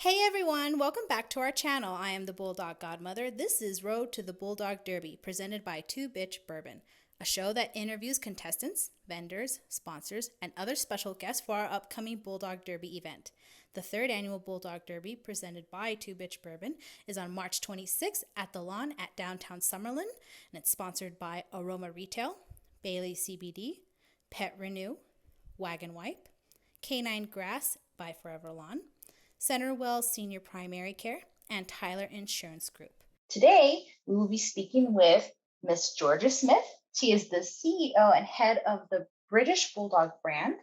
Hey everyone, welcome back to our channel. I am the Bulldog Godmother. This is Road to the Bulldog Derby, presented by Two Bitch Bourbon, a show that interviews contestants, vendors, sponsors, and other special guests for our upcoming Bulldog Derby event. The third annual Bulldog Derby, presented by Two Bitch Bourbon, is on March 26th at the Lawn at Downtown Summerlin, and it's sponsored by Aroma Retail, Bailey CBD, Pet Renew, Wagon Wipe, Canine Grass by Forever Lawn, Centerwell Senior Primary Care, and Tyler Insurance Group. Today, we will be speaking with Miss Georgia Smith. She is the CEO and head of the British Bulldog brand.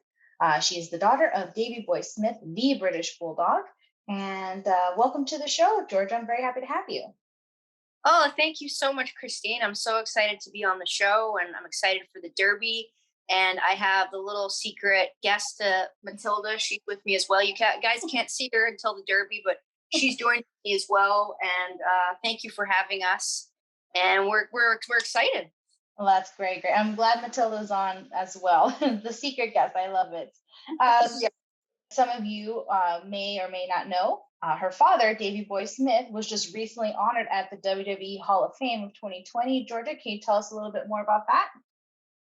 She is the daughter of Davey Boy Smith, the British Bulldog. And welcome to the show, Georgia. I'm very happy to have you. Oh, thank you so much, Christine. I'm so excited to be on the show, and I'm excited for the Derby. And I have the little secret guest, Matilda. She's with me as well. Guys can't see her until the Derby, but she's joining me as well. And thank you for having us. And we're excited. Well, that's great. I'm glad Matilda's on as well. The secret guest. I love it. Yeah. Some of you may or may not know, her father, Davey Boy Smith, was just recently honored at the WWE Hall of Fame of 2020. Georgia, can you tell us a little bit more about that?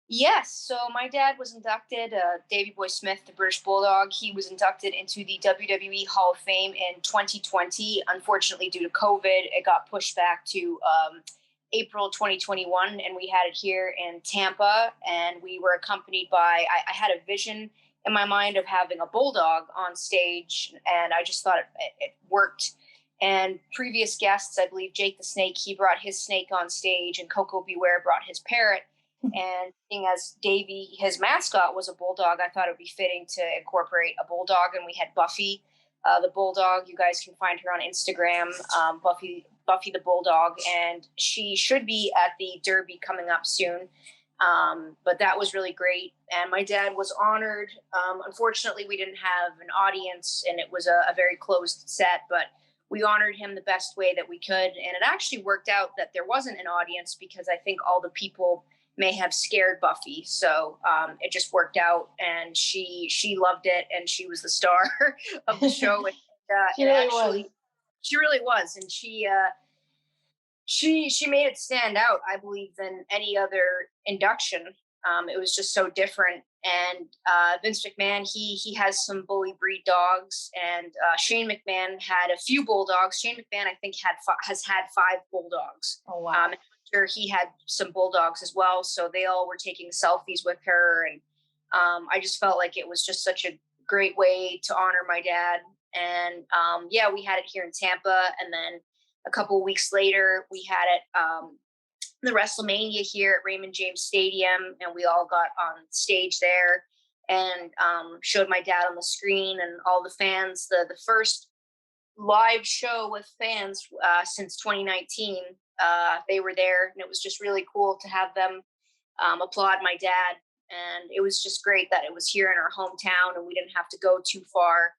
Yes. So my dad was inducted, Davey Boy Smith, the British Bulldog. He was inducted into the WWE Hall of Fame in 2020. Unfortunately, due to COVID, it got pushed back to April 2021, and we had it here in Tampa. And we were accompanied by, I had a vision in my mind of having a bulldog on stage, and I just thought it worked. And previous guests, I believe Jake the Snake, he brought his snake on stage, and Coco Beware brought his parrot. And seeing as Davey, his mascot was a bulldog, I thought it would be fitting to incorporate a bulldog. And we had Buffy, the bulldog. You guys can find her on Instagram, Buffy the bulldog, and she should be at the Derby coming up soon. But that was really great. And my dad was honored. Unfortunately, we didn't have an audience, and it was a very closed set, but we honored him the best way that we could. And it actually worked out that there wasn't an audience, because I think all the people may have scared Buffy. So it just worked out, and she loved it, and she was the star of the show. And, she really was. And she made it stand out, I believe, than any other induction. It was just so different. And Vince McMahon, he has some bully breed dogs, and Shane McMahon had a few bulldogs. Shane McMahon, I think, has had 5 bulldogs. Oh, wow. He had some bulldogs as well, so they all were taking selfies with her. And I just felt like it was just such a great way to honor my dad. And we had it here in Tampa, and then a couple of weeks later we had it the WrestleMania here at Raymond James Stadium, and we all got on stage there and showed my dad on the screen, and all the fans, the first live show with fans since 2019. They were there, and it was just really cool to have them applaud my dad. And it was just great that it was here in our hometown, and we didn't have to go too far.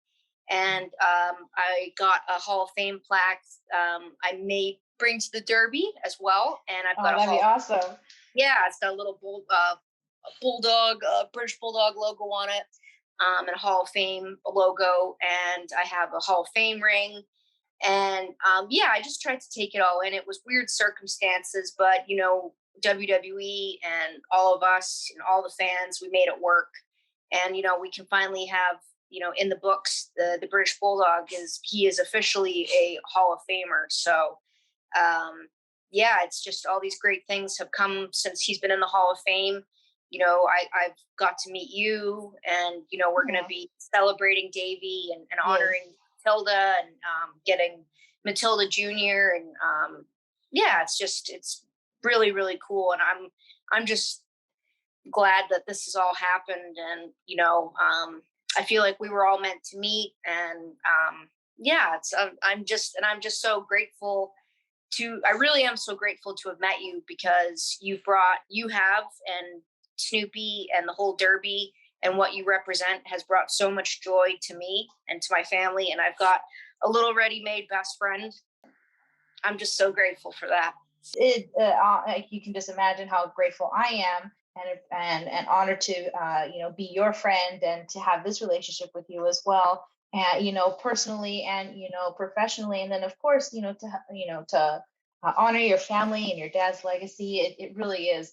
And I got a Hall of Fame plaque I may bring to the Derby as well. And I've got that'd be awesome. Yeah, it's got a little bulldog, British Bulldog logo on it, and a Hall of Fame logo. And I have a Hall of Fame ring. And I just tried to take it all in. It was weird circumstances, but WWE and all of us and all the fans, we made it work. And we can finally have, in the books, the British Bulldog is officially a Hall of Famer. So it's just all these great things have come since he's been in the Hall of Fame. I've got to meet you, and we're going to be celebrating Davey and honoring Matilda, and getting Matilda Jr. And it's really, really cool. And I'm just glad that this has all happened. And I feel like we were all meant to meet. And I'm just so grateful I really am so grateful to have met you, because you have, and Snoopy and the whole Derby and what you represent has brought so much joy to me and to my family. And I've got a little ready-made best friend. I'm just so grateful for that. You can just imagine how grateful I am, and honored to be your friend, and to have this relationship with you as well. and personally and professionally, and then of course to honor your family and your dad's legacy. It really is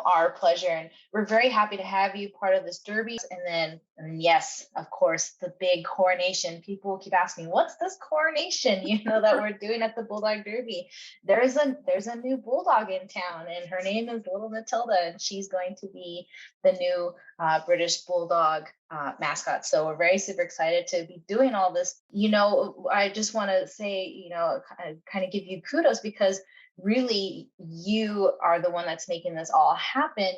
our pleasure, and we're very happy to have you part of this derby. And then yes, of course, the big coronation. People keep asking, what's this coronation that we're doing at the Bulldog Derby? There's a new bulldog in town, and her name is Little Matilda, and she's going to be the new British Bulldog mascot. So we're very super excited to be doing all this. I just want to say, kind of give you kudos, because really you are the one that's making this all happen.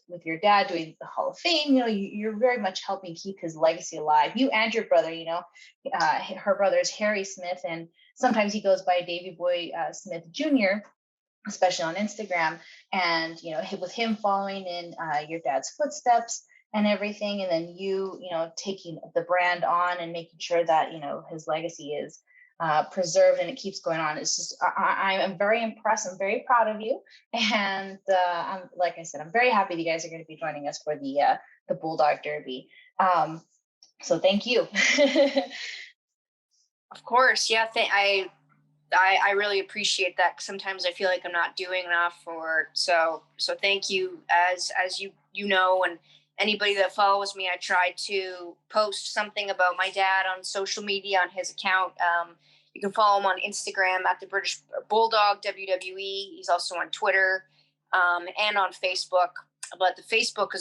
With your dad doing the Hall of Fame. You're very much helping keep his legacy alive. You and your brother. Her brother is Harry Smith, and sometimes he goes by Davey Boy Smith Jr., especially on Instagram. And with him following in your dad's footsteps and everything, and then taking the brand on and making sure that his legacy is preserved and it keeps going on. It's just I'm very impressed. I'm very proud of you, and like I said, I'm very happy that you guys are going to be joining us for the Bulldog Derby. So thank you. Of course, yeah. I really appreciate that. Sometimes I feel like I'm not doing enough, or so thank you. As you know, and anybody that follows me, I try to post something about my dad on social media on his account. You can follow him on Instagram at the British Bulldog WWE. He's also on Twitter and on Facebook. But the Instagram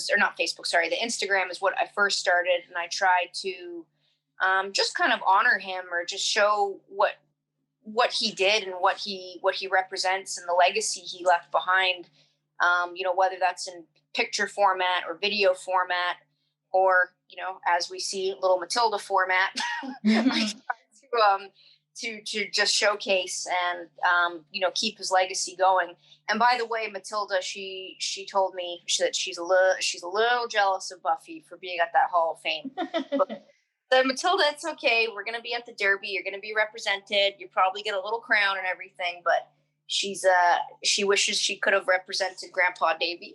is what I first started, and I tried to just kind of honor him, or just show what he did and what he represents and the legacy he left behind. Whether that's in picture format or video format, or as we see, Little Matilda format. I try to just showcase and keep his legacy going. And by the way, Matilda, she told me that she's a little jealous of Buffy for being at that Hall of Fame. But, so Matilda, it's okay. We're going to be at the Derby. You're going to be represented. You probably get a little crown and everything, but she wishes she could have represented Grandpa Davey.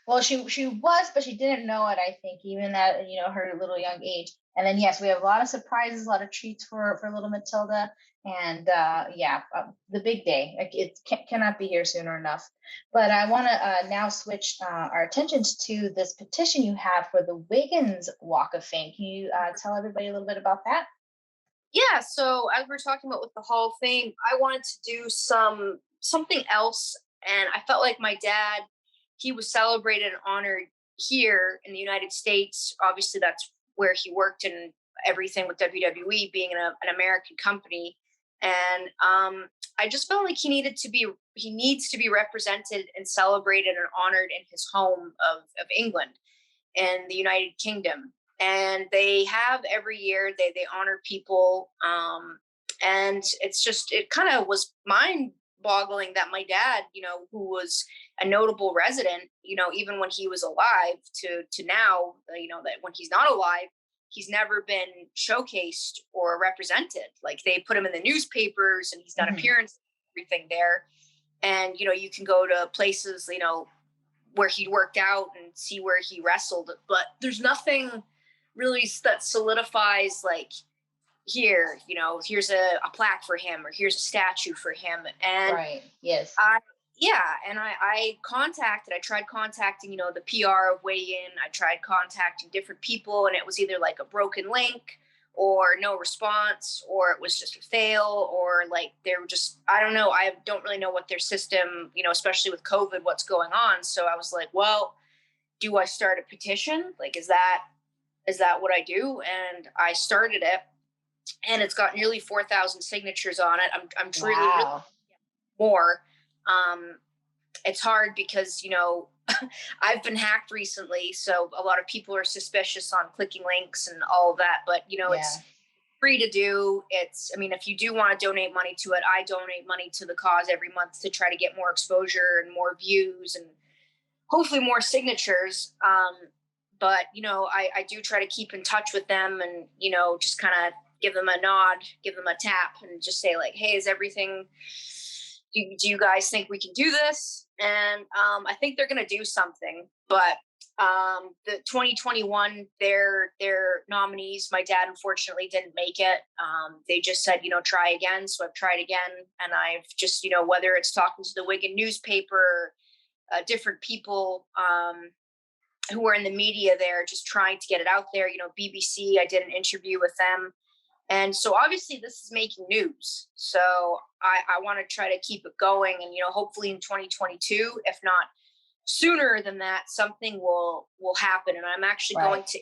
Well, she was, but she didn't know it, I think, even at her little young age. And then yes, we have a lot of surprises, a lot of treats for Little Matilda, and the big day. It cannot be here sooner enough. But I want to now switch our attentions to this petition you have for the Wigan's Walk of Fame. Can you tell everybody a little bit about that? Yeah, so as we're talking about with the Hall of Fame, I wanted to do something else, and I felt like my dad, he was celebrated and honored here in the United States. Obviously, that's where he worked and everything, with WWE being an American company. And I just felt like he needs to be represented and celebrated and honored in his home of England and the United Kingdom. And they have every year, they honor people. And it kind of was mind boggling that my dad, who was a notable resident, even when he was alive, to now, that when he's not alive, he's never been showcased or represented. Like, they put him in the newspapers, and he's done appearances, everything there. And, you can go to places, where he worked out and see where he wrestled, but there's nothing really that solidifies, like, here's a plaque for him, or here's a statue for him. And right. Yes. I tried contacting, the PR of Wigan. I tried contacting different people, and it was either like a broken link, or no response, or it was just a fail, or like they were just, I don't know. I don't really know what their system, especially with COVID, what's going on. So I was like, well, do I start a petition? Like, is that what I do? And I started it, and it's got nearly 4,000 signatures on it. I'm truly really more. It's hard because, I've been hacked recently, so a lot of people are suspicious on clicking links and all of that, but it's free to do. If you do want to donate money to it, I donate money to the cause every month to try to get more exposure and more views and hopefully more signatures. But, I do try to keep in touch with them, and, just kind of give them a nod, give them a tap, and just say, like, hey, is everything, do you guys think we can do this? And I think they're going to do something, but The 2021, their nominees, my dad unfortunately didn't make it. They just said, try again. So I've tried again, and I've just, whether it's talking to the Wigan newspaper, different people who were in the media there, just trying to get it out there. BBC, I did an interview with them. And so obviously this is making news. So I want to try to keep it going, and hopefully in 2022, if not sooner than that, something will happen. And I'm actually going to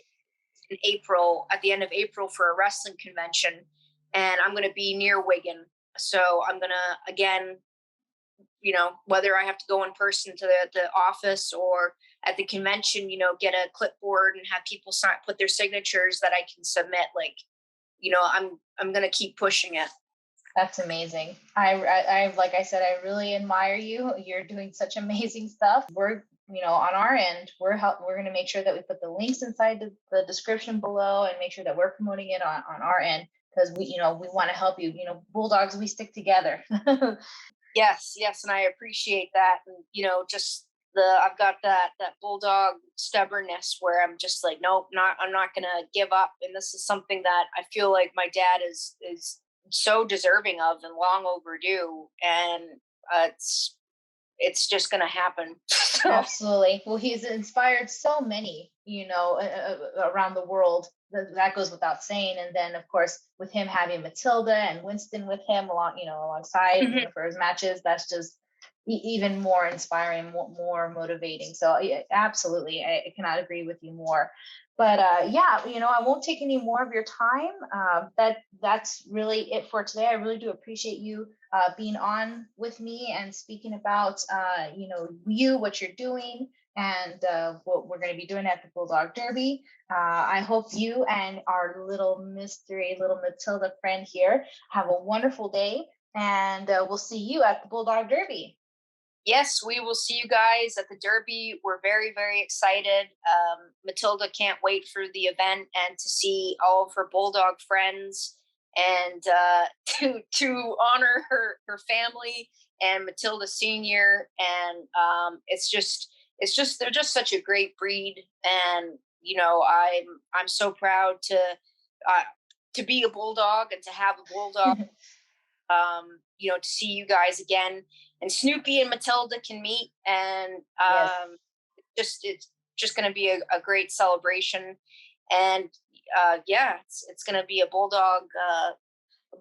in April, at the end of April, for a wrestling convention, and I'm going to be near Wigan. So I'm going to, again, whether I have to go in person to the office or at the convention, get a clipboard and have people put their signatures that I can submit. Like, I'm going to keep pushing it. That's amazing. I like I said, I really admire you. You're doing such amazing stuff. We're, on our end, we're going to make sure that we put the links inside the description below, and make sure that we're promoting it on our end, because we want to help you. Bulldogs, we stick together. Yes, and I appreciate that. And just I've got that bulldog stubbornness where I'm just like, nope, I'm not gonna give up. And this is something that I feel like my dad is so deserving of and long overdue. And it's just gonna happen. So. Absolutely. Well, he's inspired so many, around the world. That goes without saying. And then, of course, with him having Matilda and Winston with him alongside, for his matches, that's just even more inspiring, more motivating. So yeah, absolutely, I cannot agree with you more. But yeah, I won't take any more of your time. That's really it for today. I really do appreciate you being on with me and speaking about what you're doing, and what we're going to be doing at the Bulldog Derby. I hope you and our little Matilda friend here have a wonderful day, and we'll see you at the Bulldog Derby. Yes, we will see you guys at the Derby. We're very, very excited. Matilda can't wait for the event and to see all of her Bulldog friends, and to honor her family and Matilda Senior. And they're just such a great breed. And I'm so proud to be a Bulldog and to have a Bulldog. To see you guys again, and Snoopy and Matilda can meet, and it's just going to be a great celebration. And it's going to be a Bulldog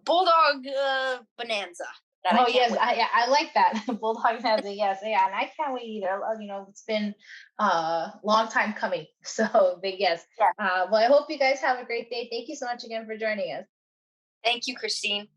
bonanza. Oh yes, I like that. Bulldog bonanza. Yes, yeah, and I can't wait either. It's been a long time coming. So, but yes. Yeah. Well, I hope you guys have a great day. Thank you so much again for joining us. Thank you, Christine.